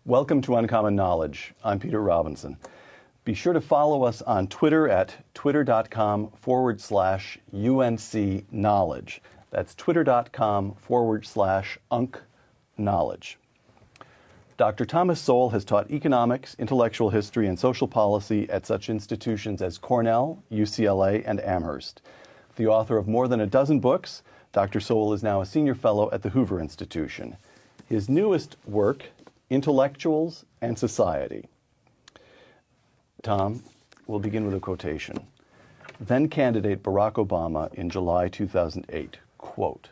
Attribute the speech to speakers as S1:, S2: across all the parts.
S1: Welcome to Uncommon Knowledge. I'm Peter Robinson. Be sure to follow us on Twitter at twitter.com/UNC Knowledge. That's twitter.com/UNC Knowledge. Dr. Thomas Sowell has taught economics, intellectual history, and social policy at such institutions as Cornell, UCLA, and Amherst. The author of more than a dozen books, Dr. Sowell is now a senior fellow at the Hoover Institution. His newest work, Intellectuals and Society. Tom, we'll begin with a quotation. Then candidate Barack Obama in July 2008, quote,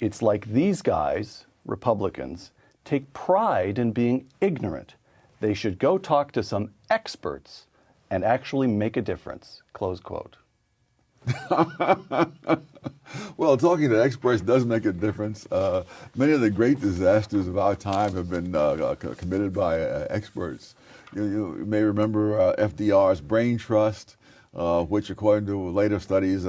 S1: "It's like these guys, Republicans, take pride in being ignorant. They should go talk to some experts and actually make a difference," close quote.
S2: Well, talking to experts does make a difference. Many of the great disasters of our time have been committed by experts. You may remember FDR's brain trust, which according to later studies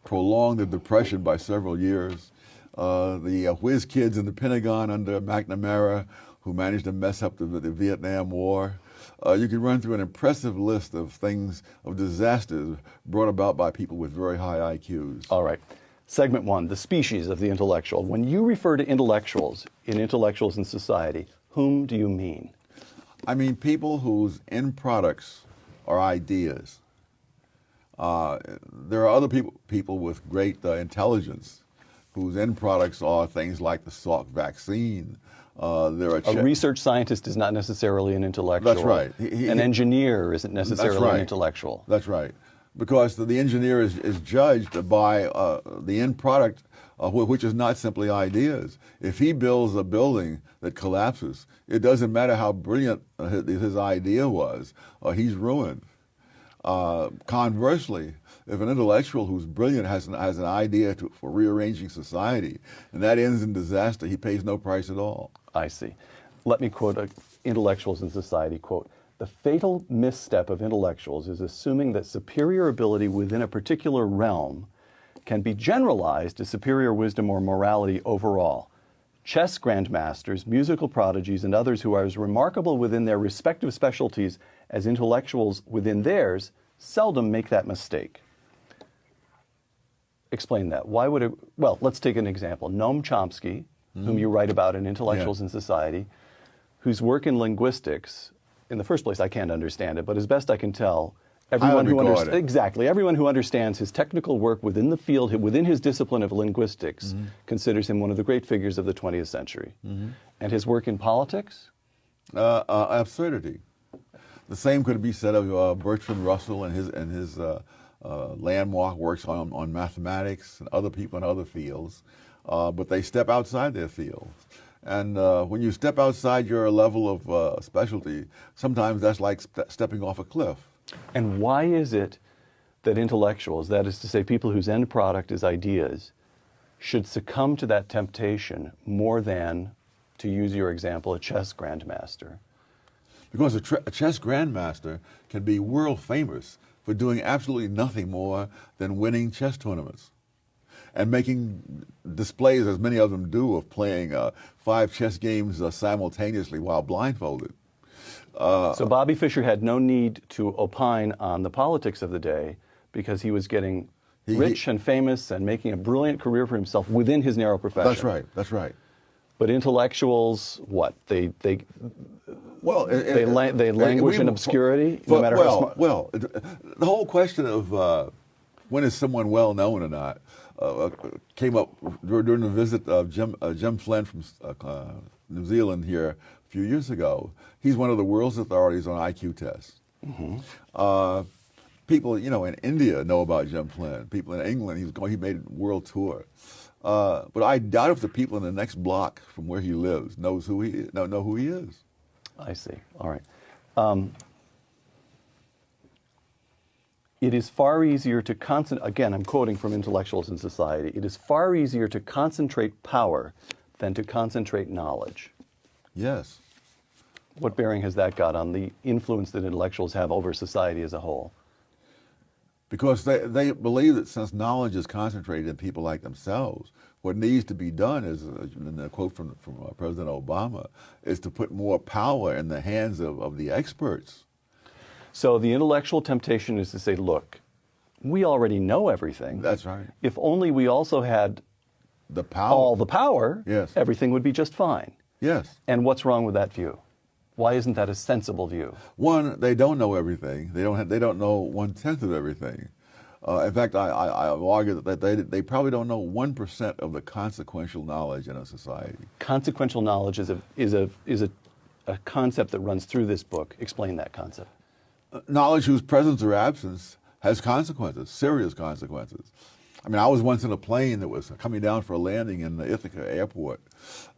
S2: prolonged the Depression by several years. The whiz kids in the Pentagon under McNamara who managed to mess up the Vietnam War. You can run through an impressive list of things, of disasters brought about by people with very high IQs.
S1: All right. Segment one, the species of the intellectual. When you refer to intellectuals in Intellectuals in Society, whom do you mean?
S2: I mean people whose end products are ideas. There are other people with great intelligence whose end products are things like the Salk vaccine.
S1: A research scientist is not necessarily an intellectual.
S2: That's right.
S1: An engineer isn't necessarily an intellectual.
S2: That's right. Because the engineer is judged by the end product, which is not simply ideas. If he builds a building that collapses, it doesn't matter how brilliant his idea was, he's ruined. Conversely, if an intellectual who's brilliant has an idea for rearranging society, and that ends in disaster, he pays no price at all.
S1: I see. Let me quote Intellectuals in Society, quote, "The fatal misstep of intellectuals is assuming that superior ability within a particular realm can be generalized to superior wisdom or morality overall. Chess grandmasters, musical prodigies, and others who are as remarkable within their respective specialties as intellectuals within theirs seldom make that mistake." Explain that. Why would it? Well, let's take an example. Noam Chomsky, whom you write about in Intellectuals in Society, whose work in linguistics, in the first place, I can't understand it, but as best I can tell, everyone who understands his technical work within the field, within his discipline of linguistics, considers him one of the great figures of the 20th century. And his work in politics?
S2: Absurdity. The same could be said of Bertrand Russell and his landmark works on mathematics and other people in other fields, but they step outside their field. And when you step outside your level of specialty, sometimes that's like stepping off a cliff.
S1: And why is it that intellectuals, that is to say people whose end product is ideas, should succumb to that temptation more than, to use your example, a chess grandmaster?
S2: Because a chess grandmaster can be world famous for doing absolutely nothing more than winning chess tournaments and making displays, as many of them do, of playing 5 chess games simultaneously while blindfolded.
S1: So Bobby Fischer had no need to opine on the politics of the day because he was getting rich and famous and making a brilliant career for himself within his narrow profession.
S2: That's right. That's right.
S1: But intellectuals, what? They languish in obscurity, no matter how smart.
S2: Well, the whole question of when is someone well known or not came up during the visit of Jim Flynn from New Zealand here a few years ago. He's one of the world's authorities on IQ tests. People, in India know about Jim Flynn. People in England, he made a world tour. But I doubt if the people in the next block from where he lives know who he is.
S1: I see. All right. It is far easier to concentrate, again, I'm quoting from Intellectuals in Society, it is far easier to concentrate power than to concentrate knowledge.
S2: Yes.
S1: What bearing has that got on the influence that intellectuals have over society as a whole?
S2: Because they believe that since knowledge is concentrated in people like themselves, what needs to be done is, in a quote from President Obama, is to put more power in the hands of the experts.
S1: So the intellectual temptation is to say, look, we already know everything.
S2: That's right.
S1: If only we also had
S2: The power.
S1: all the power,
S2: Yes.
S1: everything would be just fine.
S2: Yes.
S1: And what's wrong with that view? Why isn't that a sensible view?
S2: One, they don't know everything. They don't know 1/10 of everything. In fact, I've argued that they probably don't know 1% of the consequential knowledge in a society.
S1: Consequential knowledge is a concept that runs through this book. Explain that concept.
S2: Knowledge whose presence or absence has consequences, serious consequences. I mean, I was once in a plane that was coming down for a landing in the Ithaca airport,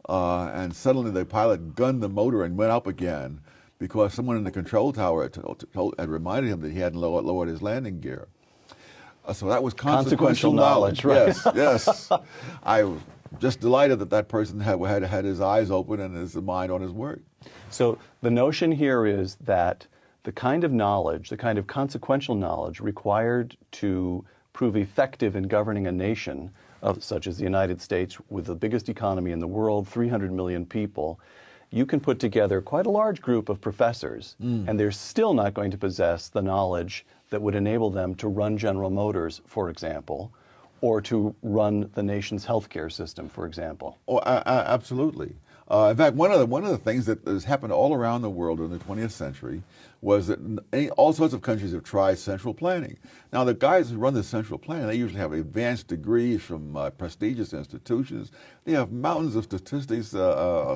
S2: and suddenly the pilot gunned the motor and went up again because someone in the control tower had reminded him that he hadn't lowered his landing gear. So that was consequential knowledge,
S1: right?
S2: Yes, yes. I was just delighted that person had his eyes open and his mind on his work.
S1: So the notion here is that the kind of knowledge, the kind of consequential knowledge required to prove effective in governing a nation, such as the United States, with the biggest economy in the world, 300 million people, you can put together quite a large group of professors, and they're still not going to possess the knowledge that would enable them to run General Motors, for example, or to run the nation's healthcare system, for example.
S2: Oh, absolutely. In fact, one of the things that has happened all around the world in the 20th century was that all sorts of countries have tried central planning. Now, the guys who run the central planning, they usually have advanced degrees from prestigious institutions. They have mountains of statistics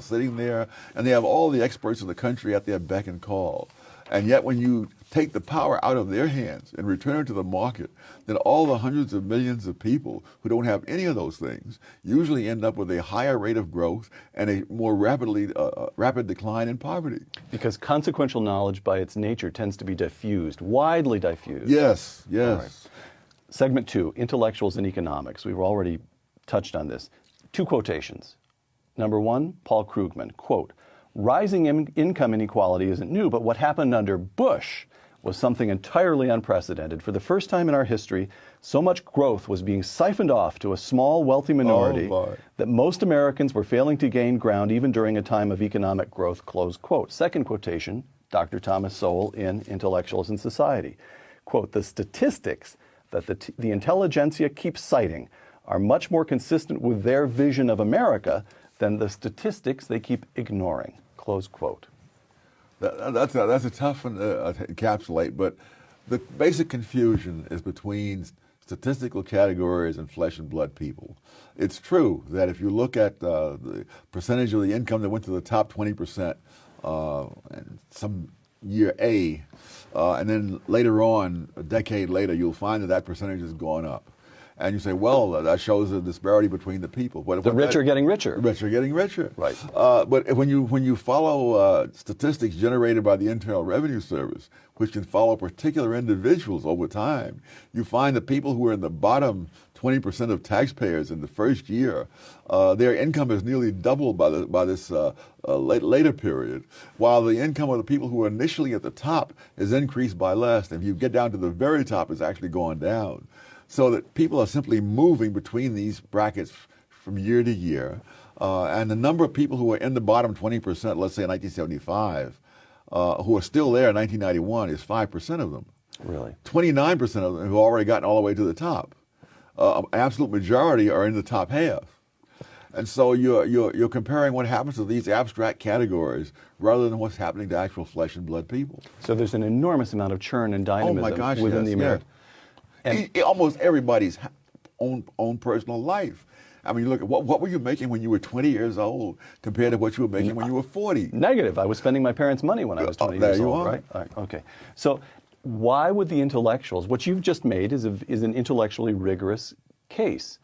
S2: sitting there, and they have all the experts in the country at their beck and call. And yet when you take the power out of their hands and return it to the market, then all the hundreds of millions of people who don't have any of those things usually end up with a higher rate of growth and a more rapid decline in poverty.
S1: Because consequential knowledge by its nature tends to be diffused, widely diffused.
S2: Yes, yes.
S1: Right. Segment 2, intellectuals and economics. We've already touched on this. 2 quotations. Number 1, Paul Krugman, quote, "Rising income inequality isn't new, but what happened under Bush was something entirely unprecedented. For the first time in our history, so much growth was being siphoned off to a small, wealthy minority that most Americans were failing to gain ground even during a time of economic growth," close quote. Second quotation, Dr. Thomas Sowell in Intellectuals and Society. Quote, "The statistics that the intelligentsia keeps citing are much more consistent with their vision of America than the statistics they keep ignoring," close quote.
S2: That's a tough one to encapsulate, but the basic confusion is between statistical categories and flesh and blood people. It's true that if you look at the percentage of the income that went to the top 20% in some year A, and then later on, a decade later, you'll find that percentage has gone up. And you say, well, that shows a disparity between the people. But
S1: the rich are getting richer.
S2: The rich are getting richer.
S1: Right.
S2: But when you follow statistics generated by the Internal Revenue Service, which can follow particular individuals over time, you find that people who are in the bottom 20% of taxpayers in the first year, their income is nearly doubled by this later period, while the income of the people who are initially at the top is increased by less. And if you get down to the very top, it's actually gone down. So that people are simply moving between these brackets from year to year. And the number of people who are in the bottom 20%, let's say in 1975, who are still there in 1991 is 5% of them.
S1: Really?
S2: 29% of them have already gotten all the way to the top. An absolute majority are in the top half. And so you're comparing what happens to these abstract categories rather than what's happening to actual flesh and blood people.
S1: So there's an enormous amount of churn and dynamism within the American.
S2: And almost everybody's own personal life. I mean, look, what were you making when you were 20 years old compared to what you were making when you were 40?
S1: Negative. I was spending my parents' money when I was 20 years old, right? All right? Okay. So why would the intellectuals, what you've just made is an intellectually rigorous case.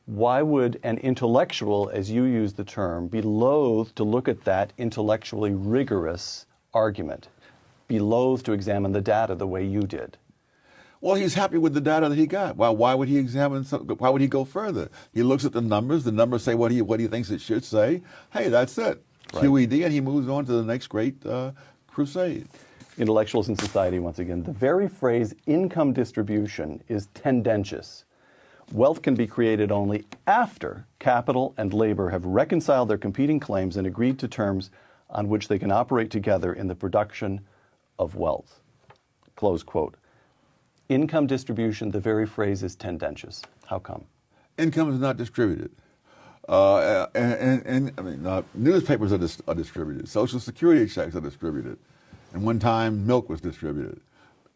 S1: Why would an intellectual, as you use the term, be loath to look at that intellectually rigorous argument, be loath to examine the data the way you did?
S2: Well, he's happy with the data that he got. Why would he examine? Why would he go further? He looks at the numbers. The numbers say what he thinks it should say. Hey, that's it. Right. QED, and he moves on to the next great crusade.
S1: Intellectuals in Society, once again, the very phrase income distribution is tendentious. Wealth can be created only after capital and labor have reconciled their competing claims and agreed to terms on which they can operate together in the production of wealth. Close quote. Income distribution, the very phrase is tendentious. How come?
S2: Income is not distributed. Newspapers are distributed. Social Security checks are distributed. And one time, milk was distributed.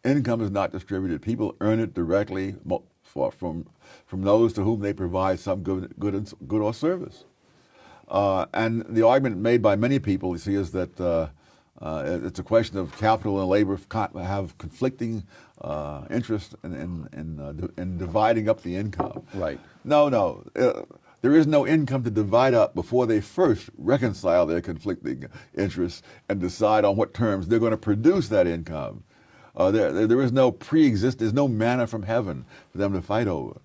S2: Income is not distributed. People earn it directly from those to whom they provide some good or service. And the argument made by many people, you see, is that it's a question of capital and labor have conflicting interest in dividing up the income.
S1: Right.
S2: No. There is no income to divide up before they first reconcile their conflicting interests and decide on what terms they're going to produce that income. There is no there's no manna from heaven for them to fight over.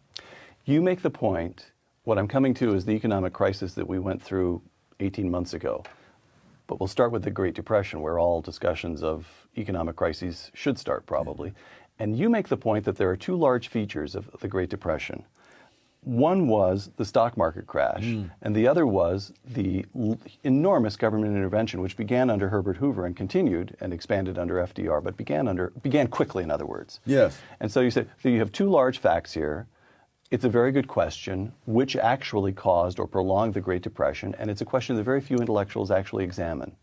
S1: You make the point, what I'm coming to is the economic crisis that we went through 18 months ago. But we'll start with the Great Depression, where all discussions of economic crises should start, probably. And you make the point that there are two large features of the Great Depression. One was the stock market crash, and the other was the enormous government intervention, which began under Herbert Hoover and continued and expanded under FDR, but began quickly, in other words.
S2: Yes.
S1: And so you said, so you have two large facts here. It's a very good question, which actually caused or prolonged the Great Depression, and it's a question that very few intellectuals actually examine.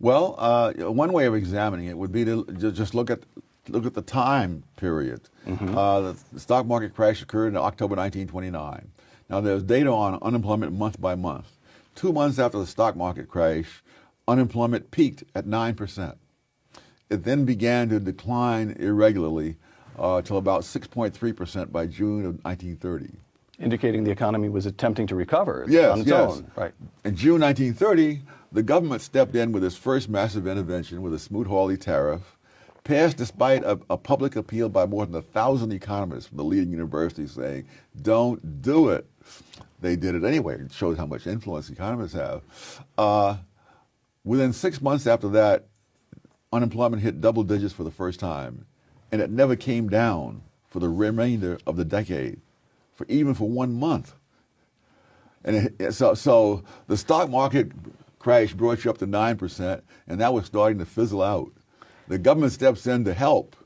S2: Well, one way of examining it would be to just look at the time period. The stock market crash occurred in October 1929. Now, there's data on unemployment month by month. 2 months after the stock market crash, unemployment peaked at 9%. It then began to decline irregularly till about 6.3% by June of 1930.
S1: Indicating the economy was attempting to recover on its own. Right.
S2: In June 1930, the government stepped in with its first massive intervention with a Smoot-Hawley tariff, passed despite a public appeal by more than 1,000 economists from the leading universities saying, don't do it. They did it anyway. It shows how much influence economists have. Within 6 months after that, unemployment hit double digits for the first time, and it never came down for the remainder of the decade, even for 1 month. And so the stock market crash brought you up to 9%, and that was starting to fizzle out. The government steps in to help,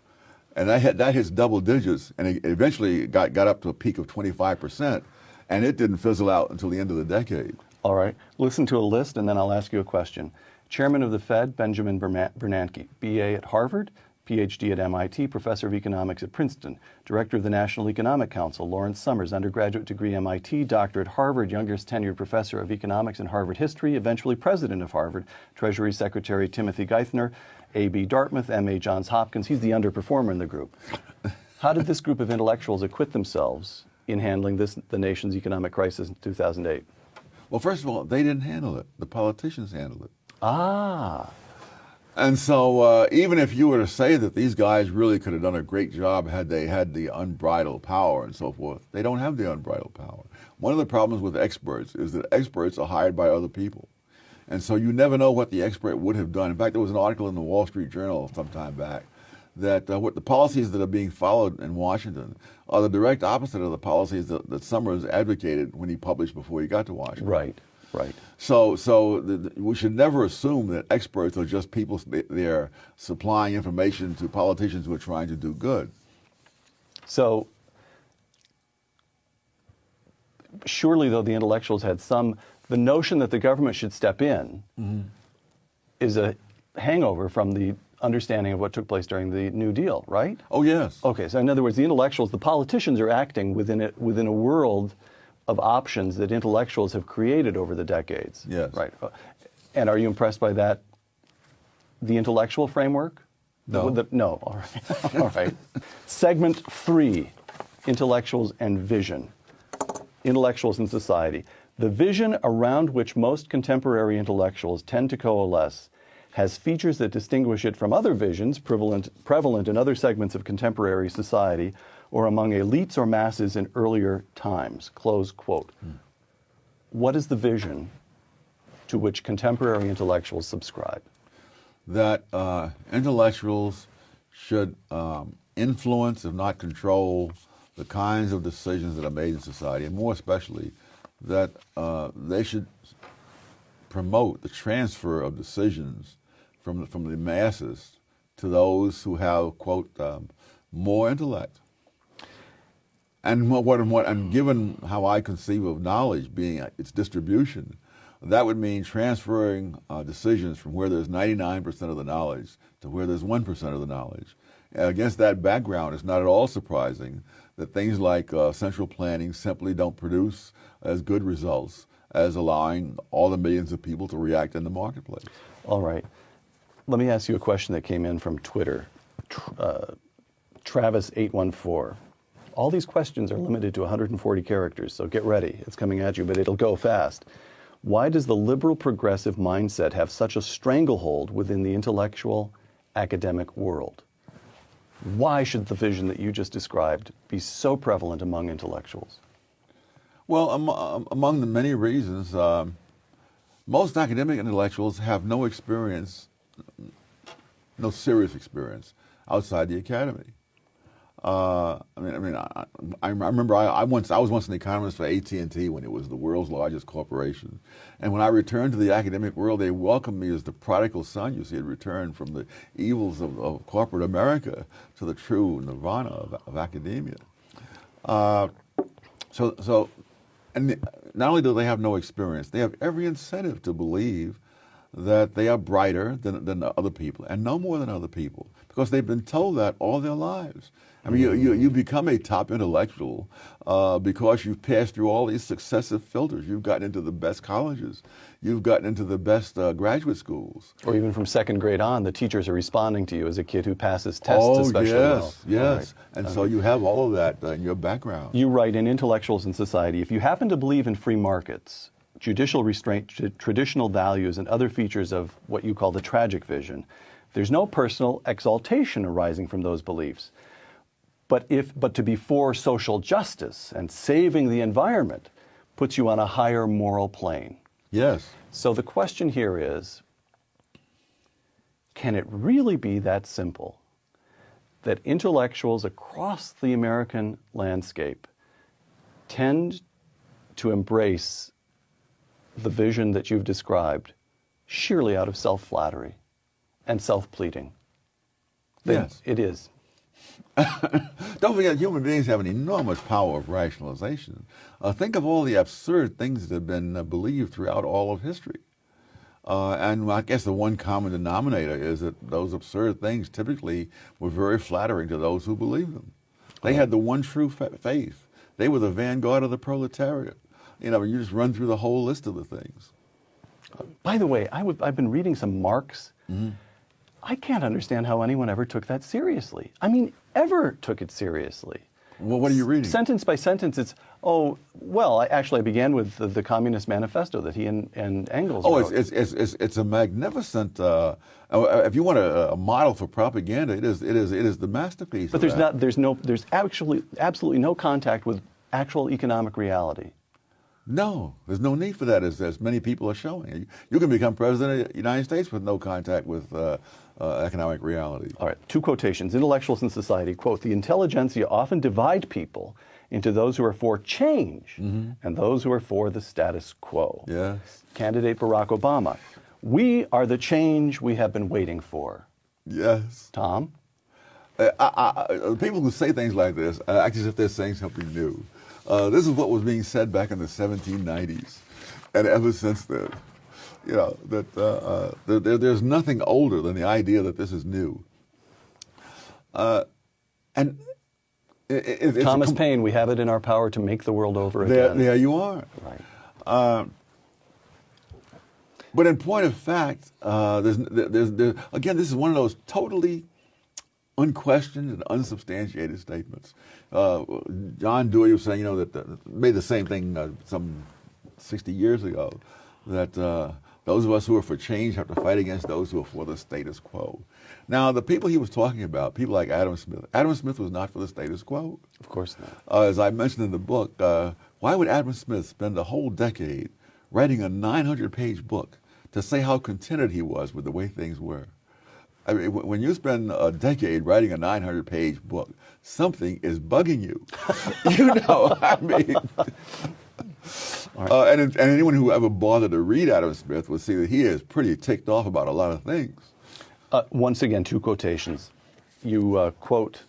S2: and that hits double digits, and it eventually got up to a peak of 25%, and it didn't fizzle out until the end of the decade.
S1: All right. Listen to a list, and then I'll ask you a question. Chairman of the Fed, Benjamin Bernanke, B.A. at Harvard, Ph.D. at MIT, Professor of Economics at Princeton, Director of the National Economic Council, Lawrence Summers, undergraduate degree MIT, Doctor at Harvard, youngest tenured Professor of Economics and Harvard History, eventually President of Harvard, Treasury Secretary Timothy Geithner, A.B. Dartmouth, M.A. Johns Hopkins. He's the underperformer in the group. How did this group of intellectuals acquit themselves in handling the nation's economic crisis in 2008?
S2: Well, first of all, they didn't handle it. The politicians handled it.
S1: Ah.
S2: And so even if you were to say that these guys really could have done a great job had they had the unbridled power and so forth, they don't have the unbridled power. One of the problems with experts is that experts are hired by other people. And so you never know what the expert would have done. In fact, there was an article in the Wall Street Journal some time back that what the policies that are being followed in Washington are the direct opposite of the policies that Summers advocated when he published before he got to Washington.
S1: Right. Right.
S2: So we should never assume that experts are just people they're supplying information to politicians who are trying to do good.
S1: So surely, though, the intellectuals had the notion that the government should step in is a hangover from the understanding of what took place during the New Deal, right?
S2: Oh, yes.
S1: Okay, so in other words, the intellectuals, the politicians are acting within a world of options that intellectuals have created over the decades.
S2: Yes.
S1: Right. And are you impressed by that, the intellectual framework?
S2: No.
S1: No. All right. All right. Segment 3, intellectuals and vision. Intellectuals in society. The vision around which most contemporary intellectuals tend to coalesce has features that distinguish it from other visions prevalent in other segments of contemporary society or among elites or masses in earlier times, close quote. What is the vision to which contemporary intellectuals subscribe?
S2: that intellectuals should influence, if not control, the kinds of decisions that are made in society, and more especially that they should promote the transfer of decisions from the masses to those who have, quote, more intellect. And given how I conceive of knowledge being its distribution, that would mean transferring decisions from where there's 99% of the knowledge to where there's 1% of the knowledge. And against that background, it's not at all surprising that things like central planning simply don't produce as good results as allowing all the millions of people to react in the marketplace.
S1: All right. Let me ask you a question that came in from Twitter. Travis814. All these questions are limited to 140 characters, so get ready. It's coming at you, but it'll go fast. Why does the liberal progressive mindset have such a stranglehold within the intellectual academic world? Why should the vision that you just described be so prevalent among intellectuals?
S2: Well, among the many reasons, most academic intellectuals have no experience, no serious experience outside the academy. I remember I was once an economist for AT&T when it was the world's largest corporation. And when I returned to the academic world, they welcomed me as the prodigal son, you see, had returned from the evils of corporate America to the true nirvana of academia. And not only do they have no experience, they have every incentive to believe that they are brighter than other people and no more than other people, because they've been told that all their lives. I mean, you become a top intellectual because you've passed through all these successive filters. You've gotten into the best colleges. You've gotten into the best graduate schools.
S1: Or even from second grade on, the teachers are responding to you as a kid who passes tests especially well.
S2: Yes.
S1: Right.
S2: And so you have all of that in your background.
S1: You write in Intellectuals in Society, if you happen to believe in free markets, judicial restraint, traditional values, and other features of what you call the tragic vision, there's no personal exaltation arising from those beliefs. But to be for social justice and saving the environment puts you on a higher moral plane.
S2: Yes.
S1: So the question here is, can it really be that simple that intellectuals across the American landscape tend to embrace the vision that you've described sheerly out of self-flattery and self-pleading?
S2: Yes.
S1: It is.
S2: Don't forget, human beings have an enormous power of rationalization. Think of all the absurd things that have been believed throughout all of history. And I guess the one common denominator is that those absurd things typically were very flattering to those who believed them. They had the one true faith. They were the vanguard of the proletariat. You know, you just run through the whole list of the things.
S1: By the way, I've been reading some Marx. Mm-hmm. I can't understand how anyone ever took that seriously. I mean, ever took it seriously.
S2: Well, what are you reading? Sentence
S1: by sentence, it's, I began with the Communist Manifesto that he and Engels wrote.
S2: It's a magnificent, if you want a model for propaganda, it is the masterpiece.
S1: But there's absolutely no contact with actual economic reality.
S2: No, there's no need for that, as many people are showing. You can become president of the United States with no contact with economic reality.
S1: All right, two quotations. Intellectuals in Society, quote, "The intelligentsia often divide people into those who are for change and those who are for the status quo."
S2: Yes.
S1: Candidate Barack Obama, "We are the change we have been waiting for."
S2: Yes.
S1: Tom?
S2: People who say things like this act as if they're saying something new. This is what was being said back in the 1790s, and ever since then, you know, that there's nothing older than the idea that this is new. And
S1: Thomas Paine, we have it in our power to make the world over again.
S2: There you are.
S1: Right.
S2: But in point of fact, again, this is one of those totally unquestioned and unsubstantiated statements. John Dewey was saying, you know, that made the same thing some 60 years ago, that those of us who are for change have to fight against those who are for the status quo. Now, the people he was talking about, people like Adam Smith was not for the status quo.
S1: Of course not.
S2: As I mentioned in the book, why would Adam Smith spend a whole decade writing a 900-page book to say how contented he was with the way things were? I mean, when you spend a decade writing a 900-page book, something is bugging you. You know, I mean. Right. And anyone who ever bothered to read Adam Smith will see that he is pretty ticked off about a lot of things.
S1: Once again, two quotations. You quote,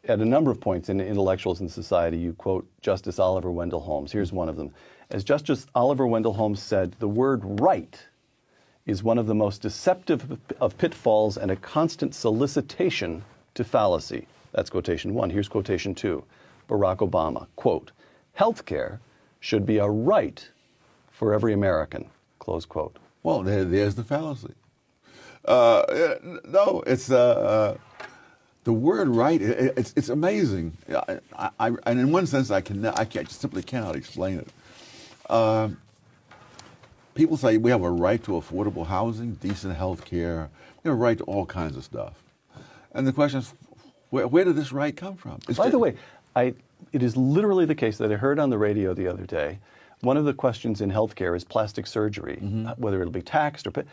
S1: at a number of points in Intellectuals in Society, you quote Justice Oliver Wendell Holmes. Here's one of them. As Justice Oliver Wendell Holmes said, the word right is one of the most deceptive of pitfalls and a constant solicitation to fallacy. That's quotation one. Here's quotation two. Barack Obama, quote, healthcare should be a right for every American, close quote.
S2: Well, there's the fallacy. No, it's the word right. It's amazing. And in one sense, I simply cannot explain it. People say we have a right to affordable housing, decent health care, we have a right to all kinds of stuff. And the question is, where did this right come from?
S1: By the way, it is literally the case that I heard on the radio the other day. One of the questions in healthcare is plastic surgery, whether it'll be taxed or paid.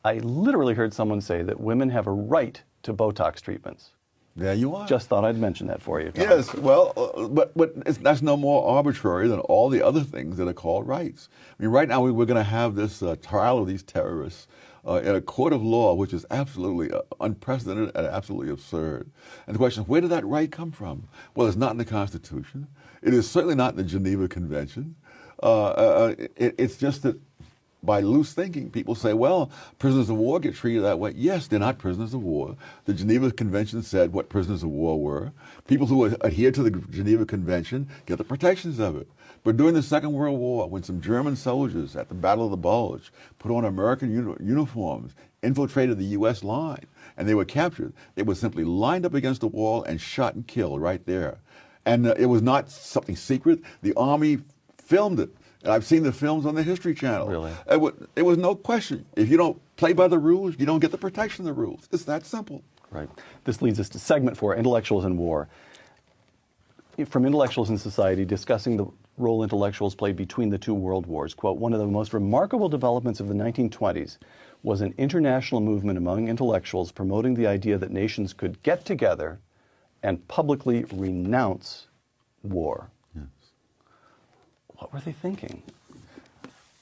S1: I literally heard someone say that women have a right to Botox treatments.
S2: There you are.
S1: Just thought I'd mention that for you, Tom.
S2: Yes, well, but that's no more arbitrary than all the other things that are called rights. I mean, right now we're going to have this trial of these terrorists in a court of law, which is absolutely unprecedented and absolutely absurd. And the question is, where did that right come from? Well, it's not in the Constitution. It is certainly not in the Geneva Convention. It's just that by loose thinking, people say, well, prisoners of war get treated that way. Yes, they're not prisoners of war. The Geneva Convention said what prisoners of war were. People who adhere to the Geneva Convention get the protections of it. But during the Second World War, when some German soldiers at the Battle of the Bulge put on American uniforms, infiltrated the U.S. line, and they were captured, they were simply lined up against the wall and shot and killed right there. And it was not something secret. The Army filmed it. And I've seen the films on the History Channel.
S1: Really?
S2: It was no question. If you don't play by the rules, you don't get the protection of the rules. It's that simple.
S1: Right. This leads us to segment 4, Intellectuals in War. From Intellectuals in Society, discussing the role intellectuals played between the two world wars. Quote, one of the most remarkable developments of the 1920s was an international movement among intellectuals promoting the idea that nations could get together and publicly renounce war. What were they thinking?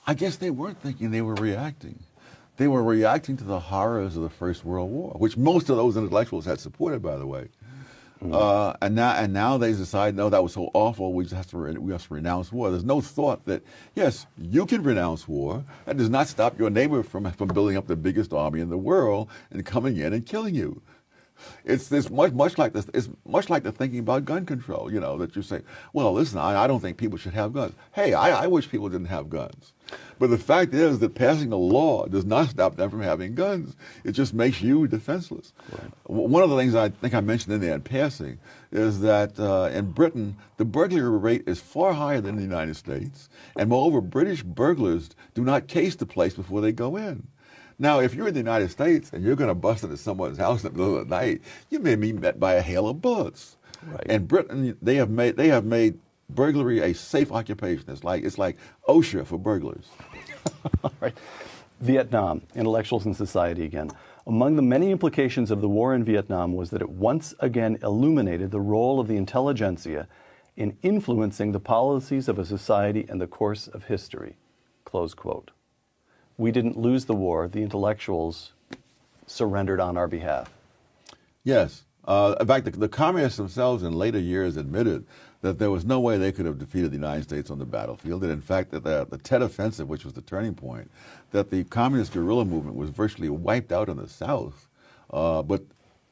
S2: I guess they weren't thinking, they were reacting. They were reacting to the horrors of the First World War, which most of those intellectuals had supported, by the way. And now they decide, no, that was so awful, we have to renounce war. There's no thought that, yes, you can renounce war. That does not stop your neighbor from building up the biggest army in the world and coming in and killing you. It's much like this. It's much like the thinking about gun control. You know, that you say, well, listen, I don't think people should have guns. Hey, I wish people didn't have guns. But the fact is that passing a law does not stop them from having guns. It just makes you defenseless. Right. One of the things I think I mentioned in there in passing is that in Britain, the burglary rate is far higher than in the United States. And moreover, British burglars do not case the place before they go in. Now, if you're in the United States and you're going to bust into someone's house in the middle of the night, you may be met by a hail of bullets. Right. In Britain, they have made burglary a safe occupation. It's like OSHA for burglars.
S1: All right. Vietnam, Intellectuals in Society again. Among the many implications of the war in Vietnam was that it once again illuminated the role of the intelligentsia in influencing the policies of a society and the course of history. Close quote. We didn't lose the war. The intellectuals surrendered on our behalf. Yes.
S2: In fact, the communists themselves in later years admitted that there was no way they could have defeated the United States on the battlefield. And in fact, that the Tet Offensive, which was the turning point, that the communist guerrilla movement was virtually wiped out in the South. But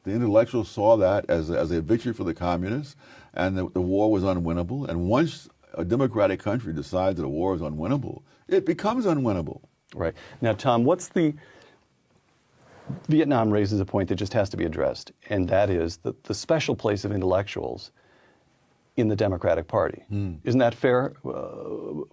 S2: the intellectuals saw that as a victory for the communists, and the war was unwinnable. And once a democratic country decides that a war is unwinnable, it becomes unwinnable.
S1: Right. Now, Tom, Vietnam raises a point that just has to be addressed, and that is the special place of intellectuals in the Democratic Party. Isn't that a fair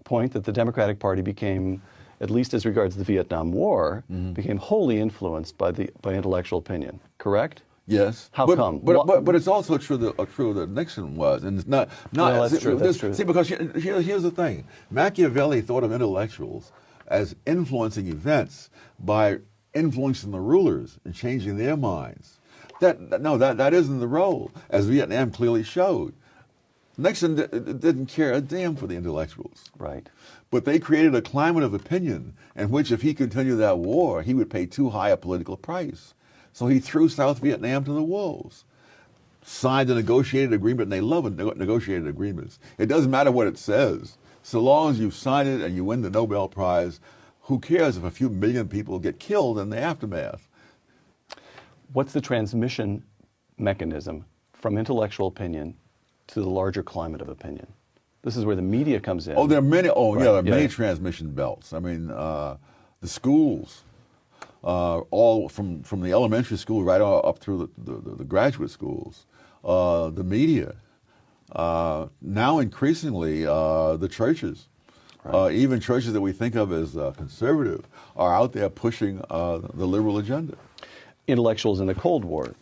S1: point, that the Democratic Party became, at least as regards the Vietnam War, became wholly influenced by intellectual opinion, correct?
S2: Yes.
S1: How come?
S2: But it's also true that Nixon was, and it's not.
S1: No, that's true. That's true.
S2: See, because here's the thing: Machiavelli thought of intellectuals as influencing events by influencing the rulers and changing their minds. That isn't the role, as Vietnam clearly showed. Nixon didn't care a damn for the intellectuals.
S1: Right.
S2: But they created a climate of opinion in which if he continued that war, he would pay too high a political price. So he threw South Vietnam to the wolves. Signed a negotiated agreement, and they love negotiated agreements. It doesn't matter what it says. So long as you sign it and you win the Nobel Prize, who cares if a few million people get killed in the aftermath?
S1: What's the transmission mechanism from intellectual opinion to the larger climate of opinion? This is where the media comes in.
S2: Oh, there are many. Oh,
S1: Right.
S2: yeah, there are many
S1: Yeah.
S2: transmission belts. I mean, the schools, all from the elementary school right up through the graduate schools, the media, now increasingly the churches.
S1: Right.
S2: Even churches that we think of as conservative are out there pushing the liberal agenda.
S1: Intellectuals in the Cold War,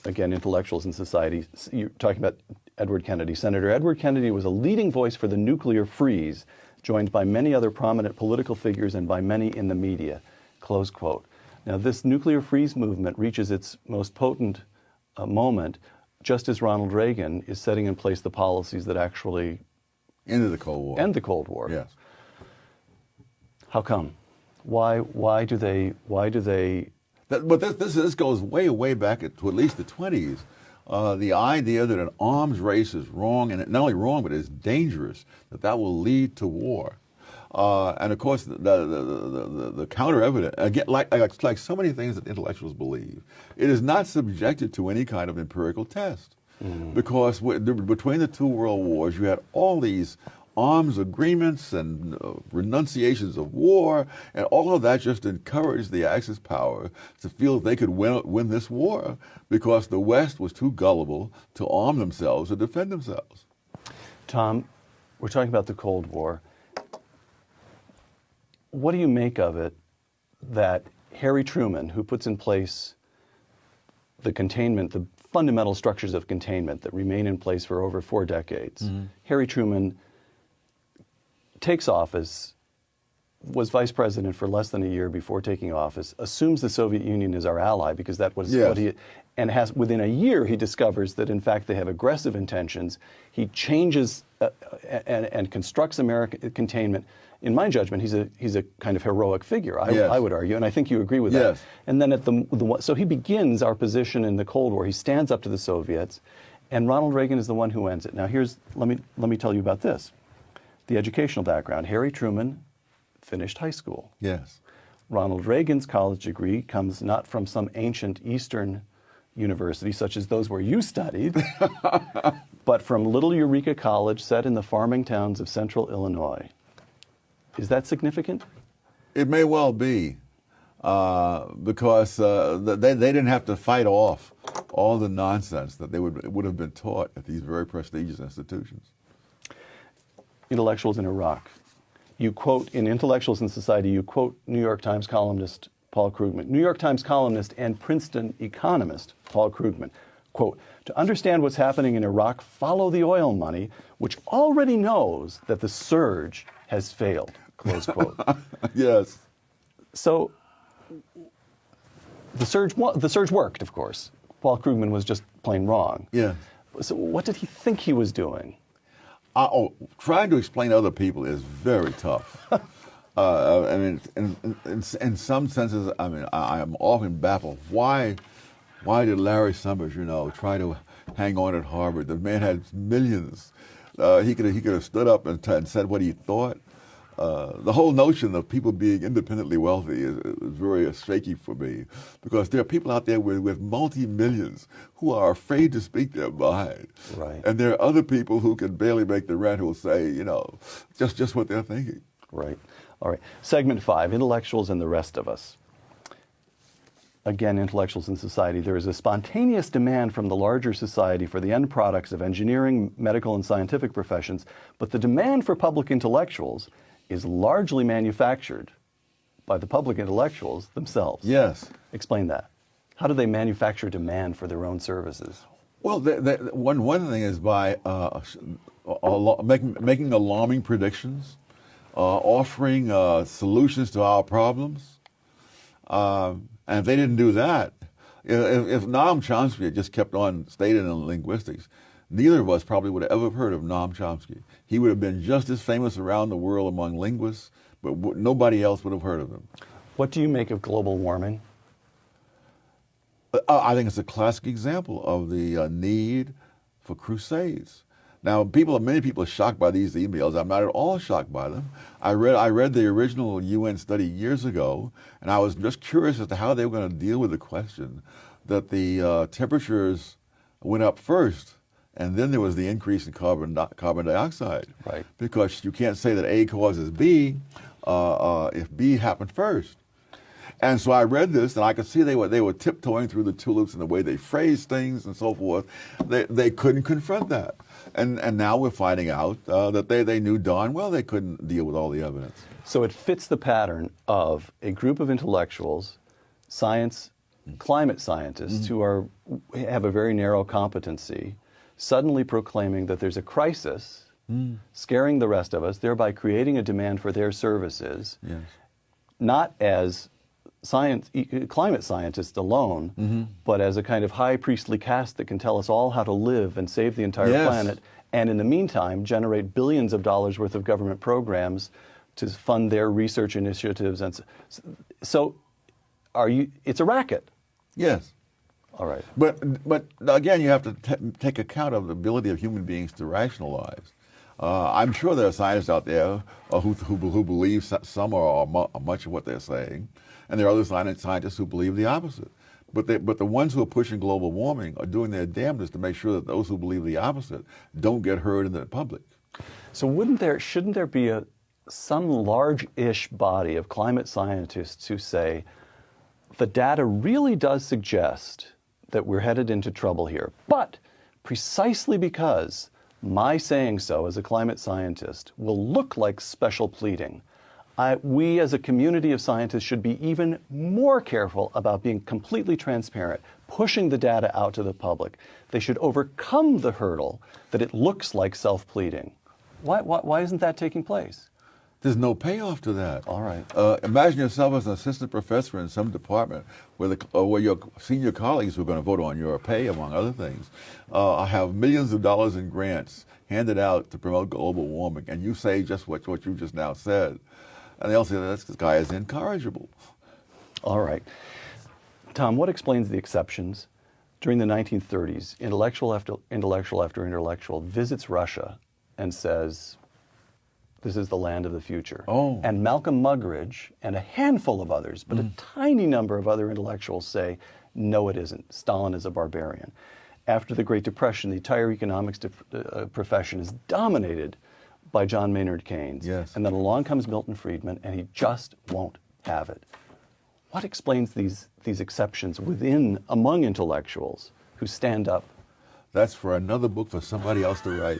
S1: again, intellectuals in society. You're talking about Edward Kennedy. Senator Edward Kennedy was a leading voice for the nuclear freeze, joined by many other prominent political figures and by many in the media, close quote. Now, this nuclear freeze movement reaches its most potent moment just as Ronald Reagan is setting in place the policies that actually
S2: Into the Cold War.
S1: end the Cold War.
S2: Yes.
S1: How come? Why do they?
S2: But this goes way back to at least the 20s. The idea that an arms race is wrong, and not only wrong, but it's dangerous, that will lead to war. And of course, the counter evidence, again, like so many things that intellectuals believe, it is not subjected to any kind of empirical test. Because between the two world wars, you had all these arms agreements and renunciations of war, and all of that just encouraged the Axis power to feel that they could win this war because the West was too gullible to arm themselves or defend themselves.
S1: Tom, we're talking about the Cold War. What do you make of it that Harry Truman, who puts in place the containment, the fundamental structures of containment that remain in place for over 4 decades, Harry Truman takes office, was vice president for less than a year before taking office, assumes the Soviet Union is our ally because that was what he, and has within a year he discovers that in fact they have aggressive intentions. He changes and constructs American containment. In my judgment, he's a kind of heroic figure. I would argue, and I think you agree with that. And then so he begins our position in the Cold War. He stands up to the Soviets, and Ronald Reagan is the one who ends it. Now let me tell you about this. The educational background. Harry Truman finished high school.
S2: Yes.
S1: Ronald Reagan's college degree comes not from some ancient Eastern university, such as those where you studied, but from Little Eureka College set in the farming towns of central Illinois. Is that significant?
S2: It may well be, because they didn't have to fight off all the nonsense that they would have been taught at these very prestigious institutions.
S1: Intellectuals in Iraq. You quote, in Intellectuals in Society, you quote New York Times columnist Paul Krugman. New York Times columnist and Princeton economist Paul Krugman. Quote, to understand what's happening in Iraq, follow the oil money, which already knows that the surge has failed, close quote.
S2: Yes.
S1: So the surge worked, of course. Paul Krugman was just plain wrong.
S2: Yeah.
S1: So what did he think he was doing?
S2: Trying to explain to other people is very tough. I mean, in some senses, I mean, I am often baffled. Why did Larry Summers, try to hang on at Harvard? The man had millions. He could have stood up and said what he thought. The whole notion of people being independently wealthy is very shaky for me, because there are people out there with multi-millions who are afraid to speak their mind.
S1: Right.
S2: And there are other people who can barely make the rent who will say, just what they're thinking.
S1: Right. All right. Segment 5, intellectuals and the rest of us. Again, intellectuals in society. There is a spontaneous demand from the larger society for the end products of engineering, medical, and scientific professions, but the demand for public intellectuals is largely manufactured by the public intellectuals themselves.
S2: Yes.
S1: Explain that. How do they manufacture demand for their own services?
S2: Well, one thing is by making alarming predictions, offering solutions to our problems, and And if they didn't do that, if Noam Chomsky had just kept on staying in linguistics, neither of us probably would have ever heard of Noam Chomsky. He would have been just as famous around the world among linguists, but nobody else would have heard of him.
S1: What do you make of global warming?
S2: I think it's a classic example of the need for crusades. Now, many people are shocked by these emails. I'm not at all shocked by them. I read the original UN study years ago, and I was just curious as to how they were going to deal with the question that the temperatures went up first, and then there was the increase in carbon dioxide.
S1: Right.
S2: Because you can't say that A causes B if B happened first. And so I read this, and I could see they were tiptoeing through the tulips in the way they phrased things and so forth. They couldn't confront that. And now we're finding out that they knew darn well they couldn't deal with all the evidence.
S1: So it fits the pattern of a group of intellectuals, climate scientists who have a very narrow competency, suddenly proclaiming that there's a crisis, scaring the rest of us, thereby creating a demand for their services,
S2: Yes.
S1: not as climate scientists alone, but as a kind of high priestly caste that can tell us all how to live and save the entire
S2: Yes.
S1: planet, and in the meantime generate billions of dollars worth of government programs to fund their research initiatives. And so it's a racket.
S2: Yes.
S1: All right.
S2: But again, you have to take account of the ability of human beings to rationalize. I'm sure there are scientists out there who believe some or much of what they're saying, and there are other scientists who believe the opposite. But the ones who are pushing global warming are doing their damnedest to make sure that those who believe the opposite don't get heard in the public.
S1: So shouldn't there be some large-ish body of climate scientists who say the data really does suggest that we're headed into trouble here, but precisely because my saying so as a climate scientist will look like special pleading, we as a community of scientists should be even more careful about being completely transparent, pushing the data out to the public. They should overcome the hurdle that it looks like self-pleading. Why isn't that taking place?
S2: There's no payoff to that.
S1: All right.
S2: Imagine yourself as an assistant professor in some department where your senior colleagues who are going to vote on your pay, among other things, have millions of dollars in grants handed out to promote global warming, and you say just what you just now said. And they'll say, this guy is incorrigible.
S1: All right. Tom, what explains the exceptions? During the 1930s, intellectual after intellectual visits Russia and says, this is the land of the future.
S2: Oh.
S1: And Malcolm Muggeridge and a handful of others, but a tiny number of other intellectuals say, no, it isn't. Stalin is a barbarian. After the Great Depression, the entire economics profession is dominated by John Maynard Keynes.
S2: Yes.
S1: And then along comes Milton Friedman, and he just won't have it. What explains these exceptions among intellectuals who stand up?
S2: That's for another book for somebody else to write.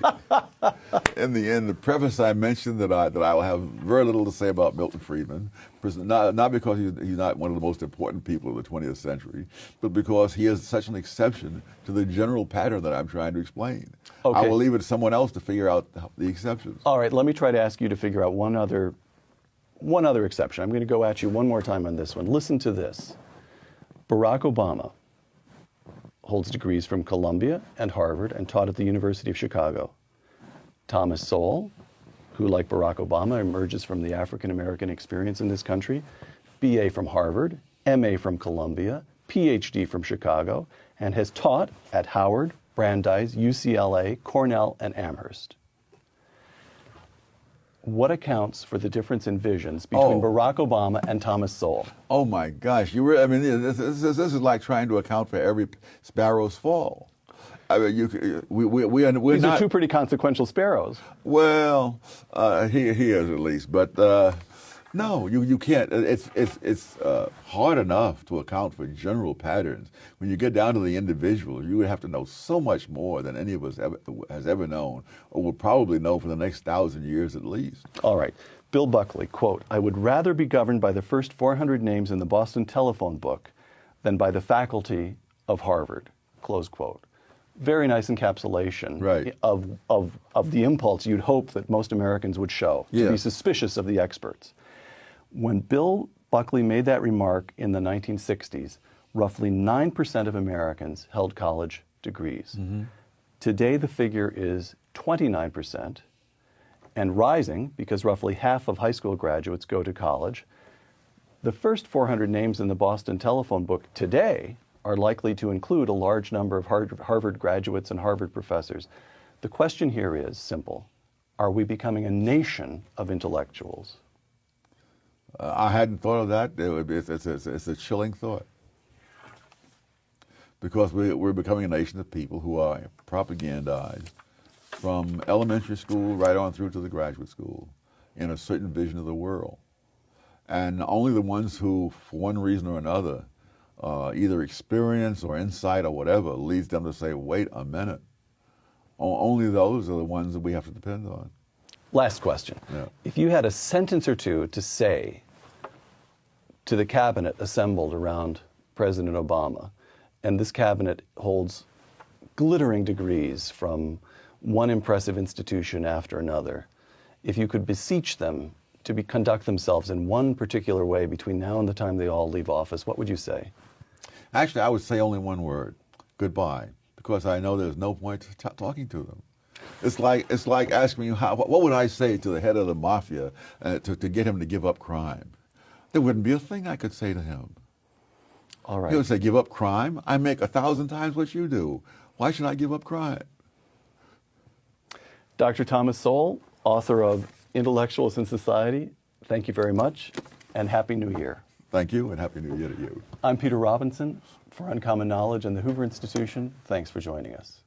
S2: In the preface, I mentioned that I will have very little to say about Milton Friedman, not because he's not one of the most important people of the 20th century, but because he is such an exception to the general pattern that I'm trying to explain.
S1: Okay.
S2: I will leave it to someone else to figure out the exceptions.
S1: All right, let me try to ask you to figure out one other exception. I'm going to go at you one more time on this one. Listen to this. Barack Obama holds degrees from Columbia and Harvard and taught at the University of Chicago. Thomas Sowell, who like Barack Obama emerges from the African American experience in this country, BA from Harvard, MA from Columbia, PhD from Chicago, and has taught at Howard, Brandeis, UCLA, Cornell, and Amherst. What accounts for the difference in visions between Barack Obama and Thomas Sowell?
S2: Oh my gosh! This is like trying to account for every sparrow's fall. I mean, we're
S1: These
S2: not.
S1: are two pretty consequential sparrows.
S2: Well, he is at least, but no, you can't. It's hard enough to account for general patterns. When you get down to the individual, you would have to know so much more than any of us has ever known, or will probably know for the next 1,000 years at least.
S1: All right. Bill Buckley, quote, "I would rather be governed by the first 400 names in the Boston telephone book than by the faculty of Harvard," close quote. Very nice encapsulation
S2: Right.
S1: of the impulse you'd hope that most Americans would show, to be
S2: Yes.
S1: suspicious of the experts. When Bill Buckley made that remark in the 1960s. Roughly 9% of Americans held college degrees. Today, the figure is 29% and rising because roughly half of high school graduates go to college. The first 400 names in the Boston telephone book today are likely to include a large number of Harvard graduates and Harvard professors. The question here is simple. Are we becoming a nation of intellectuals?
S2: I hadn't thought of that. It's a chilling thought. Because we're becoming a nation of people who are propagandized from elementary school right on through to the graduate school in a certain vision of the world. And only the ones who, for one reason or another, either experience or insight or whatever, leads them to say, wait a minute. Only those are the ones that we have to depend on.
S1: Last question.
S2: Yeah.
S1: If you had a sentence or two to say to the cabinet assembled around President Obama, and this cabinet holds glittering degrees from one impressive institution after another, if you could beseech them to conduct themselves in one particular way between now and the time they all leave office, what would you say?
S2: Actually, I would say only one word, goodbye, because I know there's no point talking to them. It's like asking me, what would I say to the head of the mafia to get him to give up crime? There wouldn't be a thing I could say to him.
S1: All right.
S2: He would say, give up crime? I make 1,000 times what you do. Why should I give up crime?
S1: Dr. Thomas Sowell, author of Intellectuals in Society, thank you very much, and Happy New Year.
S2: Thank you, and Happy New Year to you.
S1: I'm Peter Robinson for Uncommon Knowledge and the Hoover Institution. Thanks for joining us.